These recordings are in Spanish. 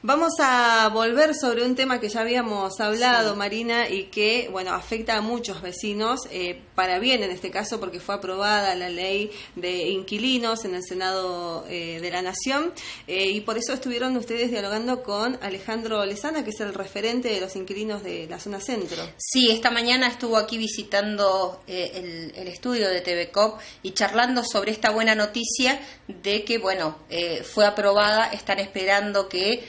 Vamos a volver sobre un tema que ya habíamos hablado, sí, Marina, y que, bueno, afecta a muchos vecinos, para bien en este caso, porque fue aprobada la ley de inquilinos en el Senado de la Nación, y por eso estuvieron ustedes dialogando con Alejandro Lezana, que es el referente de los inquilinos de la zona centro. Sí, esta mañana estuvo aquí visitando el estudio de TVCOP y charlando sobre esta buena noticia de que, bueno, fue aprobada, están esperando que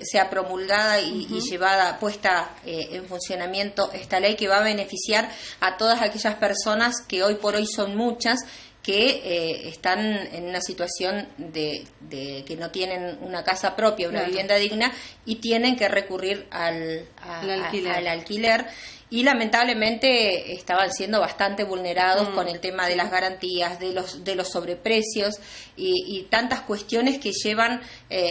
sea promulgada y llevada, puesta en funcionamiento esta ley que va a beneficiar a todas aquellas personas que hoy por hoy son muchas, que están en una situación de que no tienen una casa propia, una vivienda digna, y tienen que recurrir al alquiler. Y lamentablemente estaban siendo bastante vulnerados con el tema de las garantías, de los sobreprecios y tantas cuestiones que llevan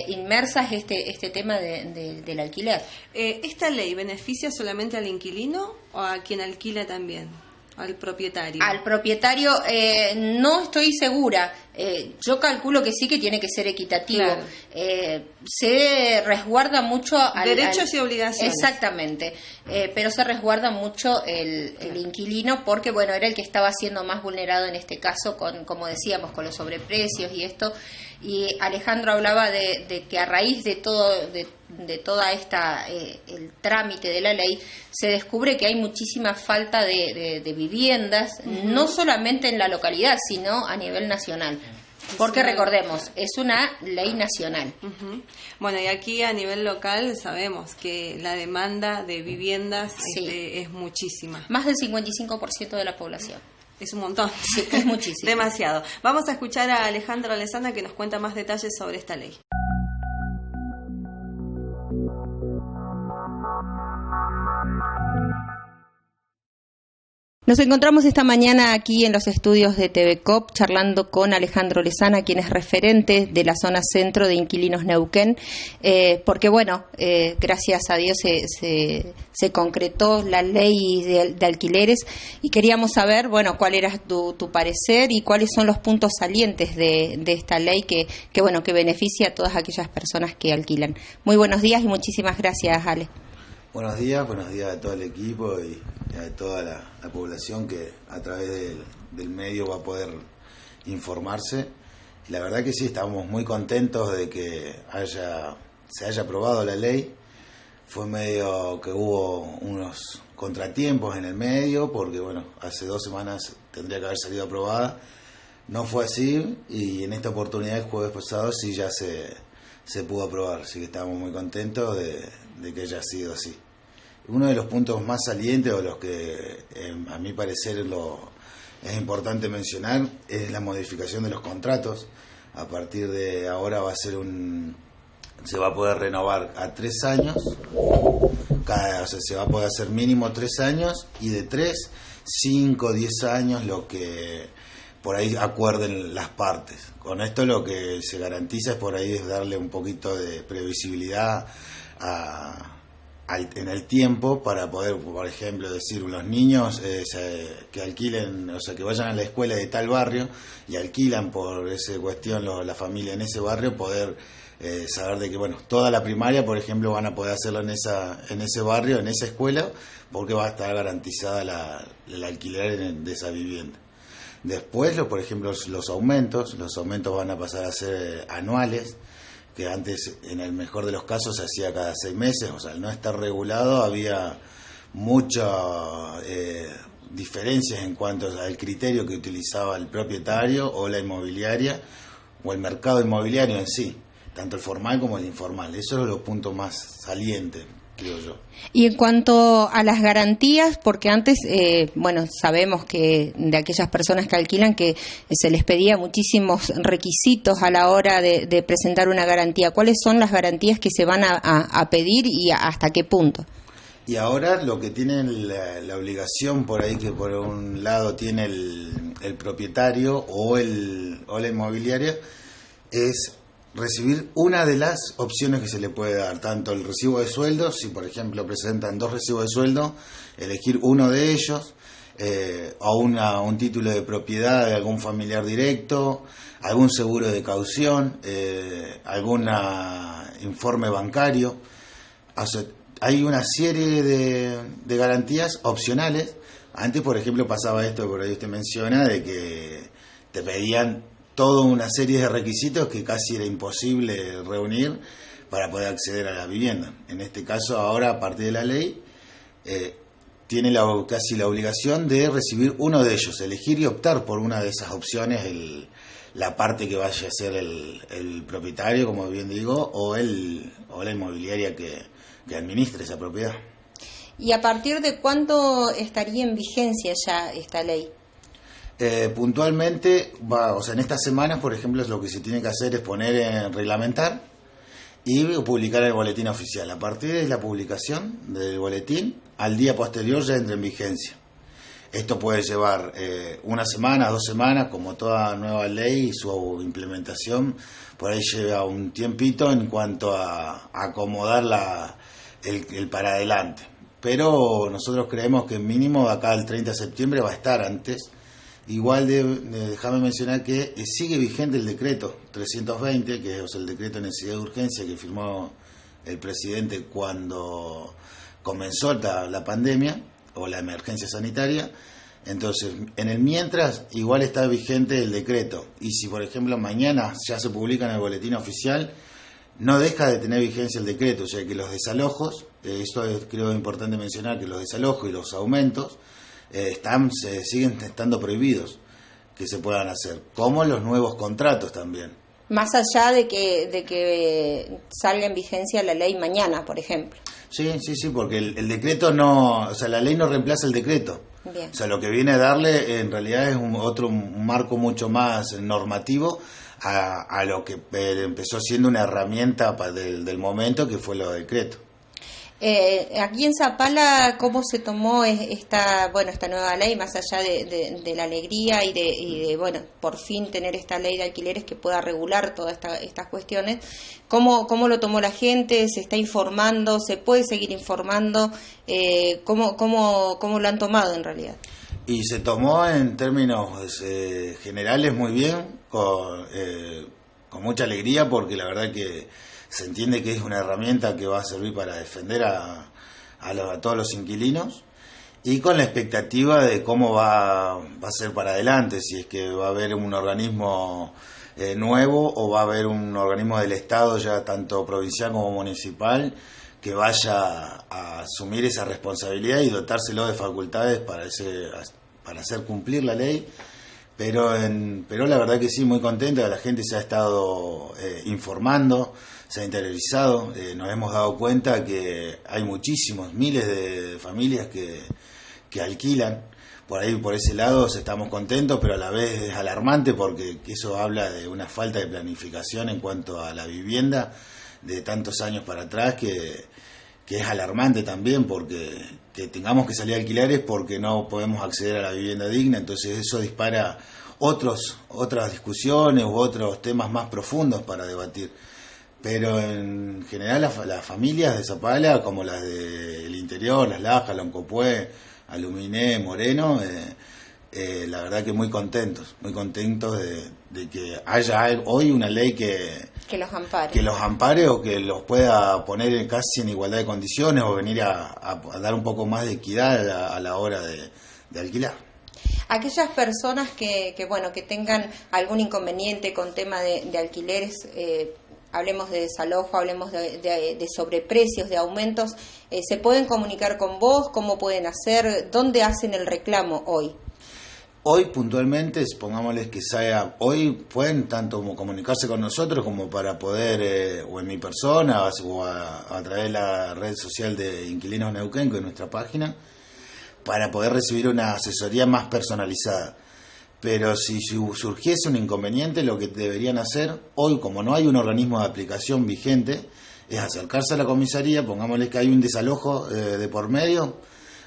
inmersas este tema del alquiler. ¿Esta ley beneficia solamente al inquilino o a quien alquila también? Al propietario. Al propietario no estoy segura. Yo calculo que sí, que tiene que ser equitativo. Claro. Se resguarda mucho derechos y obligaciones. Exactamente. Pero se resguarda mucho el inquilino porque, bueno, era el que estaba siendo más vulnerado en este caso, como decíamos, con los sobreprecios y esto. Y Alejandro hablaba de que a raíz de toda esta el trámite de la ley se descubre que hay muchísima falta de viviendas, no solamente en la localidad, sino a nivel nacional. Porque recordemos, es una ley nacional. Bueno, y aquí a nivel local sabemos que la demanda de viviendas es muchísima. Más del 55% de la población. Es un montón. Sí, es muchísimo. Demasiado. Vamos a escuchar a Alejandro Lezana, que nos cuenta más detalles sobre esta ley. Nos encontramos esta mañana aquí en los estudios de TVCOP charlando con Alejandro Lezana, quien es referente de la zona centro de Inquilinos Neuquén, porque bueno, gracias a Dios se concretó la ley de alquileres y queríamos saber, bueno, cuál era tu parecer y cuáles son los puntos salientes de esta ley que bueno, que beneficia a todas aquellas personas que alquilan. Muy buenos días y muchísimas gracias, Ale. Buenos días a todo el equipo y a toda la población que a través del medio va a poder informarse. Y la verdad que sí, estamos muy contentos de que se haya aprobado la ley. Fue medio que hubo unos contratiempos en el medio, porque bueno, hace 2 semanas tendría que haber salido aprobada. No fue así y en esta oportunidad el jueves pasado sí ya se pudo aprobar, así que estamos muy contentos de que haya sido así. Uno de los puntos más salientes, o los que a mi parecer es importante mencionar, es la modificación de los contratos. A partir de ahora se va a poder renovar a 3 años, se va a poder hacer mínimo 3 años, y de 3, 5, 10 años, lo que por ahí acuerden las partes. Con esto lo que se garantiza es por ahí es darle un poquito de previsibilidad en el tiempo para poder, por ejemplo, decir los niños que alquilen, o sea, que vayan a la escuela de tal barrio y alquilan por esa cuestión la familia en ese barrio, poder saber de que, bueno, toda la primaria, por ejemplo, van a poder hacerlo en ese barrio, en esa escuela, porque va a estar garantizada el alquiler de esa vivienda. Después, por ejemplo, los aumentos van a pasar a ser anuales, que antes, en el mejor de los casos, se hacía cada 6 meses, o sea, al no estar regulado había muchas diferencias en cuanto al criterio que utilizaba el propietario o la inmobiliaria, o el mercado inmobiliario en sí, tanto el formal como el informal. Esos son los puntos más salientes, creo yo. Y en cuanto a las garantías, porque antes, bueno, sabemos que de aquellas personas que alquilan que se les pedía muchísimos requisitos a la hora de presentar una garantía. ¿Cuáles son las garantías que se van a pedir y hasta qué punto? Y ahora lo que tienen la obligación por ahí, que por un lado tiene el propietario o la inmobiliaria, es recibir una de las opciones que se le puede dar, tanto el recibo de sueldo, si por ejemplo presentan 2 recibos de sueldo, elegir uno de ellos, o un título de propiedad de algún familiar directo, algún seguro de caución, algún informe bancario. O sea, hay una serie de garantías opcionales. Antes, por ejemplo, pasaba esto, por ahí usted menciona, de que te pedían toda una serie de requisitos que casi era imposible reunir para poder acceder a la vivienda. En este caso, ahora, a partir de la ley, tiene casi la obligación de recibir uno de ellos, elegir y optar por una de esas opciones, la parte que vaya a ser el propietario, como bien digo, o la inmobiliaria que administre esa propiedad. ¿Y a partir de cuándo estaría en vigencia ya esta ley? Puntualmente, en estas semanas, por ejemplo, lo que se tiene que hacer es poner en reglamentar y publicar el boletín oficial. A partir de la publicación del boletín, al día posterior ya entra en vigencia. Esto puede llevar una semana, 2 semanas, como toda nueva ley, y su implementación por ahí lleva un tiempito en cuanto a acomodar el para adelante. Pero nosotros creemos que mínimo acá al 30 de septiembre va a estar antes. Igual déjame mencionar que sigue vigente el decreto 320, que es el decreto de necesidad de urgencia que firmó el presidente cuando comenzó la pandemia o la emergencia sanitaria. Entonces, en el mientras, igual está vigente el decreto. Y si, por ejemplo, mañana ya se publica en el boletín oficial, no deja de tener vigencia el decreto. O sea que los desalojos, esto es, creo importante mencionar, que los desalojos y los aumentos siguen estando prohibidos que se puedan hacer, como los nuevos contratos también. Más allá de que salga en vigencia la ley mañana, por ejemplo. Sí, porque el decreto no, o sea, la ley no reemplaza el decreto. Bien. O sea, lo que viene a darle en realidad es un marco mucho más normativo a lo que empezó siendo una herramienta del momento, que fue lo del decreto. Aquí en Zapala, ¿cómo se tomó esta nueva ley, más allá de la alegría y de por fin tener esta ley de alquileres que pueda regular todas estas cuestiones? ¿Cómo lo tomó la gente? ¿Se está informando? ¿Se puede seguir informando? ¿Cómo lo han tomado en realidad? Y se tomó en términos generales muy bien, con mucha alegría, porque la verdad que se entiende que es una herramienta que va a servir para defender a todos los inquilinos, y con la expectativa de cómo va a ser para adelante, si es que va a haber un organismo nuevo o va a haber un organismo del Estado, ya tanto provincial como municipal, que vaya a asumir esa responsabilidad y dotárselo de facultades para hacer cumplir la ley. Pero la verdad que sí, muy contenta, la gente se ha estado informando, se ha interiorizado, nos hemos dado cuenta que hay miles de familias que alquilan. Por ahí, por ese lado, estamos contentos, pero a la vez es alarmante, porque eso habla de una falta de planificación en cuanto a la vivienda de tantos años para atrás, que es alarmante también, porque que tengamos que salir a alquilar es porque no podemos acceder a la vivienda digna. Entonces eso dispara otras discusiones u otros temas más profundos para debatir. Pero en general las familias de Zapala, como las del interior, Las Lajas, Loncopué, Aluminé, Moreno, la verdad que muy contentos de que haya hoy una ley que los ampare o que los pueda poner casi en igualdad de condiciones, o venir a dar un poco más de equidad a la hora de alquilar. Aquellas personas que tengan algún inconveniente con tema de alquileres, hablemos de desalojo, hablemos de sobreprecios, de aumentos, ¿se pueden comunicar con vos? ¿Cómo pueden hacer? ¿Dónde hacen el reclamo hoy? Hoy puntualmente, pongámosles que sea, hoy pueden tanto como comunicarse con nosotros como para poder, o en mi persona, o a través de la red social de Inquilinos Neuquén, que es nuestra página, para poder recibir una asesoría más personalizada. Pero si surgiese un inconveniente, lo que deberían hacer hoy, como no hay un organismo de aplicación vigente, es acercarse a la comisaría, pongámosles que hay un desalojo de por medio,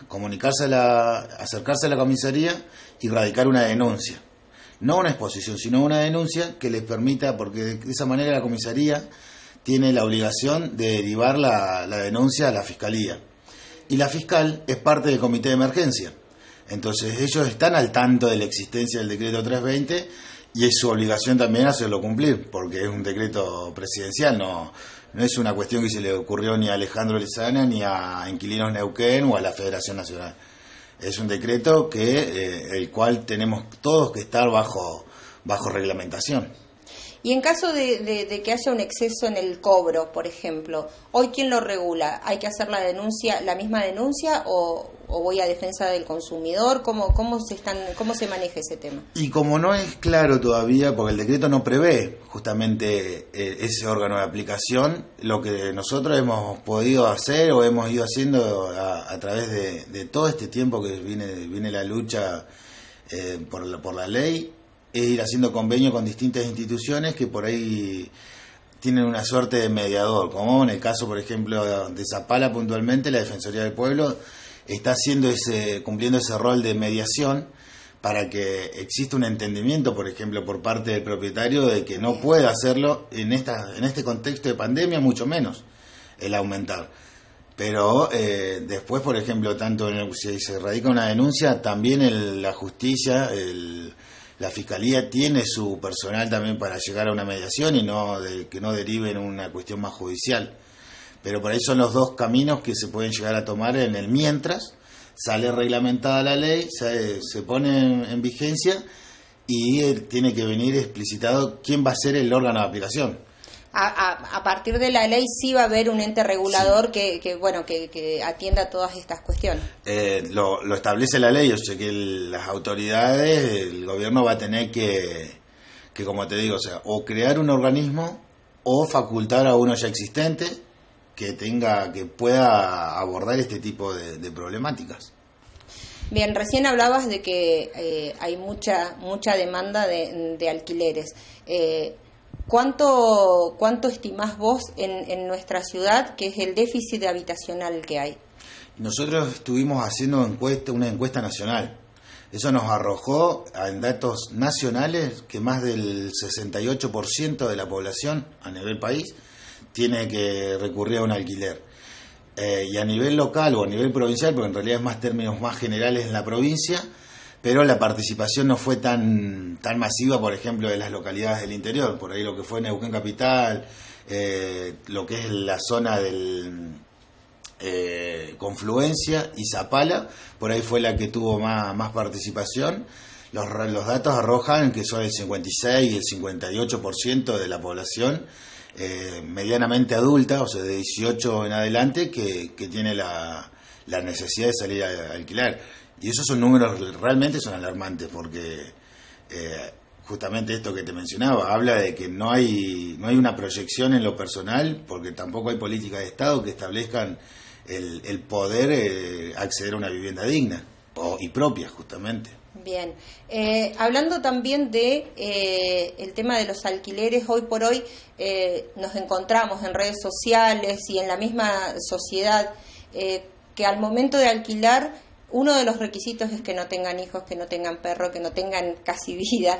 acercarse a la comisaría y radicar una denuncia. No una exposición, sino una denuncia que les permita, porque de esa manera la comisaría tiene la obligación de derivar la denuncia a la fiscalía. Y la fiscal es parte del comité de emergencia. Entonces ellos están al tanto de la existencia del decreto 320 y es su obligación también hacerlo cumplir, porque es un decreto presidencial, no es una cuestión que se le ocurrió ni a Alejandro Lezana ni a Inquilinos Neuquén o a la Federación Nacional. Es un decreto el cual tenemos todos que estar bajo reglamentación. Y en caso de que haya un exceso en el cobro, por ejemplo, ¿hoy quién lo regula? ¿Hay que hacer la misma denuncia o voy a defensa del consumidor? ¿Cómo se maneja ese tema? Y como no es claro todavía, porque el decreto no prevé justamente ese órgano de aplicación, lo que nosotros hemos podido hacer o hemos ido haciendo a través de todo este tiempo que viene la lucha por la ley, es ir haciendo convenio con distintas instituciones que por ahí tienen una suerte de mediador, como en el caso, por ejemplo, de Zapala puntualmente, la Defensoría del Pueblo está cumpliendo ese rol de mediación para que exista un entendimiento, por ejemplo, por parte del propietario de que no puede hacerlo en este contexto de pandemia, mucho menos el aumentar. Pero después, por ejemplo, tanto si se radica una denuncia, también la justicia, la Fiscalía tiene su personal también para llegar a una mediación y que no derive en una cuestión más judicial. Pero por ahí son los dos caminos que se pueden llegar a tomar en el mientras sale reglamentada la ley, se pone en vigencia y tiene que venir explicitado quién va a ser el órgano de aplicación. A partir de la ley sí va a haber un ente regulador sí. que atienda todas estas cuestiones. Lo establece la ley, o sea que las autoridades, el gobierno va a tener que como te digo, o crear un organismo o facultar a uno ya existente que pueda abordar este tipo de problemáticas. Bien, recién hablabas de que hay mucha demanda de alquileres. ¿Cuánto estimás vos en nuestra ciudad que es el déficit habitacional que hay? Nosotros estuvimos haciendo una encuesta nacional. Eso nos arrojó en datos nacionales que más del 68% de la población a nivel país tiene que recurrir a un alquiler. Y a nivel local o a nivel provincial, porque en realidad es más términos más generales en la provincia, pero la participación no fue tan masiva, por ejemplo, de las localidades del interior. Por ahí lo que fue Neuquén Capital, lo que es la zona del Confluencia y Zapala, por ahí fue la que tuvo más participación. Los datos arrojan que son el 56 y el 58% de la población medianamente adulta, o sea, de 18 en adelante, que tiene la necesidad de salir a alquilar. Y esos son números realmente son alarmantes, porque justamente esto que te mencionaba, habla de que no hay una proyección en lo personal, porque tampoco hay políticas de Estado que establezcan el poder acceder a una vivienda digna y propia, justamente. Bien, hablando también de el tema de los alquileres, hoy por hoy nos encontramos en redes sociales y en la misma sociedad que al momento de alquilar uno de los requisitos es que no tengan hijos, que no tengan perro, que no tengan casi vida.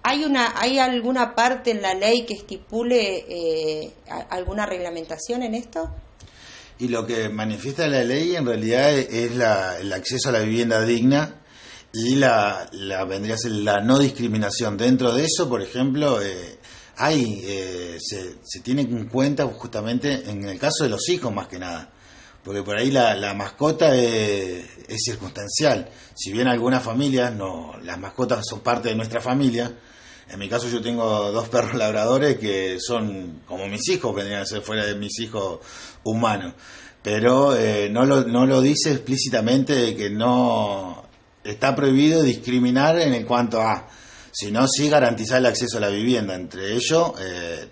¿Hay alguna parte en la ley que estipule alguna reglamentación en esto? Y lo que manifiesta la ley en realidad es el acceso a la vivienda digna y vendría a ser la no discriminación. Dentro de eso, por ejemplo, se tiene en cuenta justamente en el caso de los hijos más que nada, porque por ahí la mascota es circunstancial. Si bien algunas familias las mascotas son parte de nuestra familia. En mi caso yo tengo 2 perros labradores que son como mis hijos, vendrían a ser fuera de mis hijos humanos. Pero no lo dice explícitamente que no está prohibido discriminar en cuanto a, sino sí garantizar el acceso a la vivienda. Entre ellos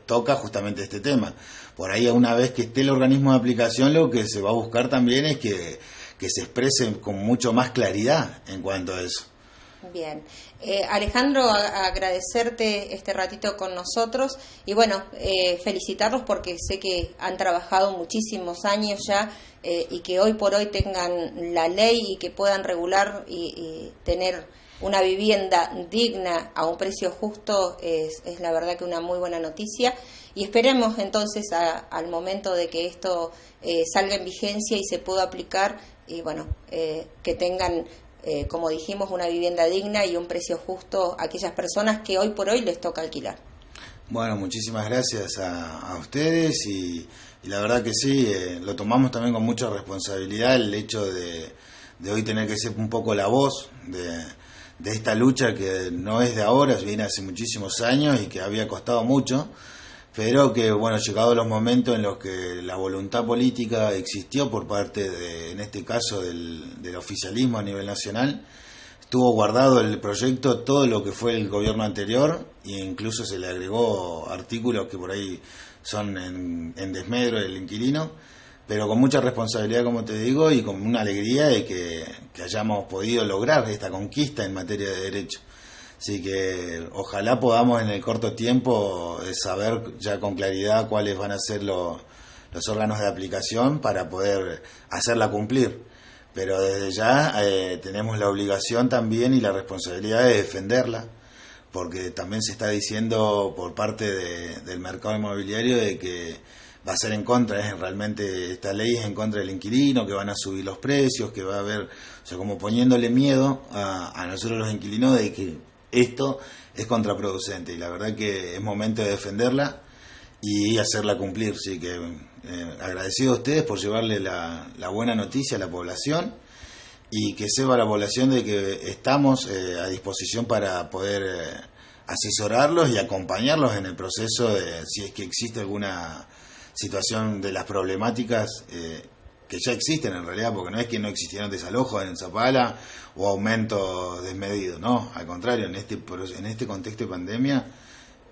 toca justamente este tema. Por ahí una vez que esté el organismo de aplicación, lo que se va a buscar también es que se exprese con mucho más claridad en cuanto a eso. Bien. Alejandro, agradecerte este ratito con nosotros y bueno, felicitarlos porque sé que han trabajado muchísimos años ya y que hoy por hoy tengan la ley y que puedan regular y tener una vivienda digna a un precio justo es la verdad que una muy buena noticia y esperemos entonces al momento de que esto salga en vigencia y se pueda aplicar y bueno, que tengan, como dijimos, una vivienda digna y un precio justo a aquellas personas que hoy por hoy les toca alquilar. Bueno, muchísimas gracias a ustedes y la verdad que sí, lo tomamos también con mucha responsabilidad el hecho de hoy tener que ser un poco la voz de esta lucha que no es de ahora, viene hace muchísimos años y que había costado mucho, pero que bueno, llegados los momentos en los que la voluntad política existió por parte de, en este caso del oficialismo a nivel nacional, estuvo guardado el proyecto todo lo que fue el gobierno anterior e incluso se le agregó artículos que por ahí son en desmedro del inquilino, pero con mucha responsabilidad, como te digo, y con una alegría de que hayamos podido lograr esta conquista en materia de derecho. Así que ojalá podamos en el corto tiempo saber ya con claridad cuáles van a ser los órganos de aplicación para poder hacerla cumplir. Pero desde ya tenemos la obligación también y la responsabilidad de defenderla, porque también se está diciendo por parte del mercado inmobiliario de que va a ser en contra, realmente esta ley es en contra del inquilino, que van a subir los precios, que va a haber, o sea, como poniéndole miedo a nosotros los inquilinos de que esto es contraproducente, y la verdad que es momento de defenderla y hacerla cumplir. Así que agradecido a ustedes por llevarle la buena noticia a la población y que sepa la población de que estamos a disposición para poder asesorarlos y acompañarlos en el proceso de si es que existe alguna situación de las problemáticas que ya existen en realidad, porque no es que no existieron desalojos en Zapala o aumentos desmedidos, no, al contrario, en este contexto de pandemia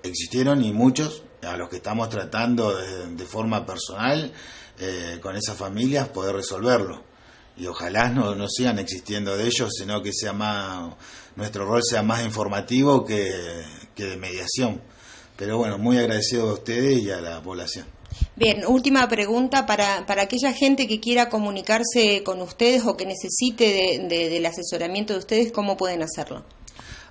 existieron y muchos a los que estamos tratando de forma personal con esas familias poder resolverlo, y ojalá no sigan existiendo de ellos, sino que sea más, nuestro rol sea más informativo que de mediación. Pero bueno, muy agradecido a ustedes y a la población. Bien, última pregunta para aquella gente que quiera comunicarse con ustedes o que necesite del asesoramiento de ustedes, ¿cómo pueden hacerlo?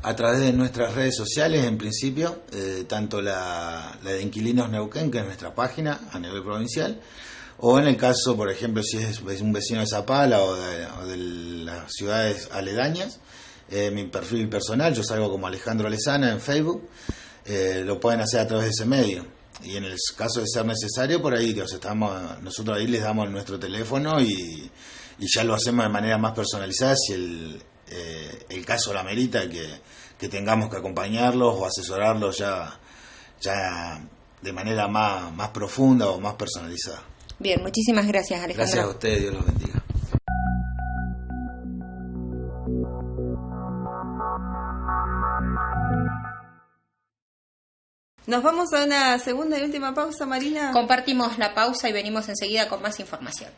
A través de nuestras redes sociales, en principio, tanto la de Inquilinos Neuquén, que es nuestra página a nivel provincial, o en el caso, por ejemplo, si es un vecino de Zapala o de las ciudades aledañas, mi perfil personal, yo salgo como Alejandro Lezana en Facebook, lo pueden hacer a través de ese medio. Y en el caso de ser necesario, por ahí nosotros ahí les damos nuestro teléfono y ya lo hacemos de manera más personalizada si el caso lo amerita, que tengamos que acompañarlos o asesorarlos ya de manera más profunda o más personalizada. Bien, muchísimas gracias, Alejandro. Gracias a ustedes, Dios los bendiga. Nos vamos a una segunda y última pausa, Marina. Compartimos la pausa y venimos enseguida con más información.